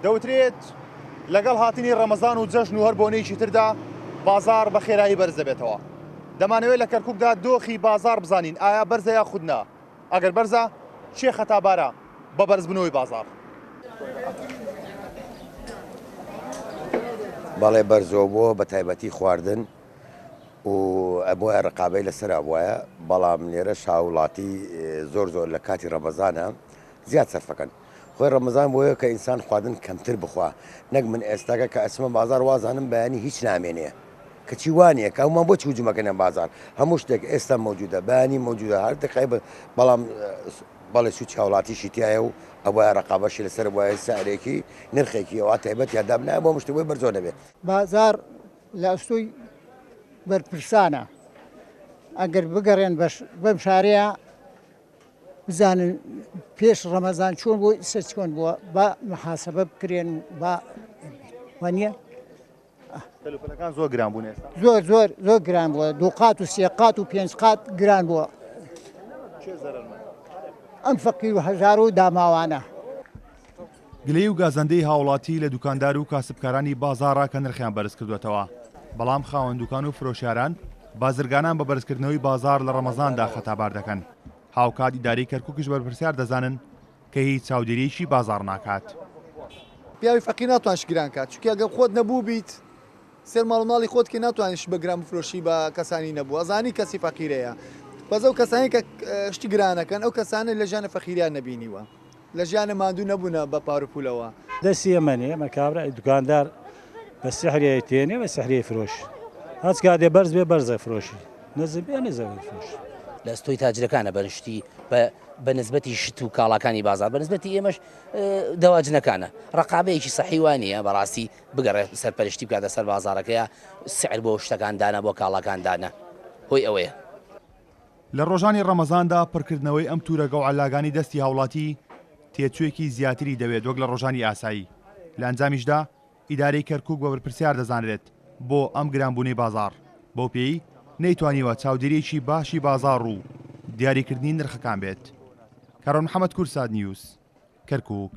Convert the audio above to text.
دەوترێت لەگەڵ هاتنی ڕەمەزان و جەژن و هەر بۆنەیەکی تردا بازار بە خێرایی بەرز دەبێتەوە. دەمانەوێت لە کەرکوکدا دۆخی بازار بزانین ئایا بەرزە یا خودنا. ئەگەر بەرزە چێ خەتابارە بە بەرزبوونەوەی بازار. بەڵێ بەرزەوە بۆ بە تایبەتی خواردن و ئەبووە ڕقابەی لەسرا بووە، بەڵام لێرە ھاووڵاتی زۆر لە کاتی ڕەمەزانە زیاد سەرفەکەن. خۆی ڕەمەزان بۆیە کە ئینسان خواردن کەمتر بخوا، نەک من ئێستاکە کە ئەچمە بازار وازانم بەیانی هیچ نامێنێ کەچی وانە کە ئەومان بۆ هجوومەکەنە بازار هەموو شتێک ئێستا مەوجودە بەیانی مەوجودە هەر دقی بەڵام بەڵێ سوچ هاوڵاتیشی تایە و ئەوە ڕقابەشی لەسەر وایە سارێکی نرخێکی ئەوە تایبەت یادام نایە بۆ مشتەوەی بەرزۆ نەبێت. بازار لە ئەستۆی بەرپرسانە ئەگەر بگەڕێن بەم شارەیە بزانن پێش ڕەمەزان چۆن بۆ ئیسە چۆن بووە بە محاسبە بکرێن بە وانە تەلەفۆنەکان زۆر گران بوون ئێستا. زۆر گران بووە، 2 قات و 3 قات و 5 قات گران بووە. ئەم فەقیر و هەژار و داماوانە. گلەی و گازەندەی هاوڵاتی لە دوکاندار و کاسبکارانی بازارە کە نرخیان بەرز کردوێتەوە، بەڵام خاوەن دوکان و فرۆشیاران بازرگانان بە بەرزکردنەوەی بازار لە ڕەمەزاندا خەتابار دەکەن. هاوکات ئیداری کەرکوکش بەرپرسیار دەزانن کە هیچ چاودێریەکی بازار ناکات. پیاوی فەقیر ناتوانش گران کات، چونکە ئەگەر خۆت نەبوو بیت سێر ماڵی خۆت کە ناتوانیش بە گران بفرۆشی بە کەسانی نەبوو، ئەزانی کەسی فەقیرەیە. بەز ئەو کەسانی کە شتی گرانەکەن ئەو کەسانە لە ژیانە فەقیریان نەبینیوە، لە ژیانە ماندوو نەبوونە بە پارەپولەوە. دەستی ئەمەنێ ئەمە کابرا دوکاندار بە سحریای تێنێ بە سحریای فرۆش هەچ کاتێ بەرز بێ بەرزە فرۆشی نەزبێ نەزەوی فرۆش. لە ئەستۆی تاجرەکانە بەرشتی بە نسبەتی شت و کاڵاکانی بازار بە نسبەتی ئێمەش دەواجنەکانە ڕقابەیەکی سەحیوانیە بەڕاستی بگەڕێ سەرپەرشتی بکاتە سەر بازارەکەیە سعر بۆ شتەکاندانە بۆ کاڵاکاندانە هۆی ئەوەیە. لە ڕۆژانی ڕەمەزاندا پڕکردنەوەی ئەم تورەگە و عەلاگانی دەستی هاوڵاتی تێچوویەکی زیاتری دەوێت وەک لە ڕۆژانی ئاسایی. لە ئەنجامیشدا ئیدارەی کەرکوک بە بەرپرسیار دەزانرێت بۆ ئەم گرانبوونەی بازار بۆ پێی نەیتوانیوە چاودێریی باشی بازار و دیاریکردنی نرخەکان بێت. کارۆن محەممەد کوردسات نیوز کەرکوک.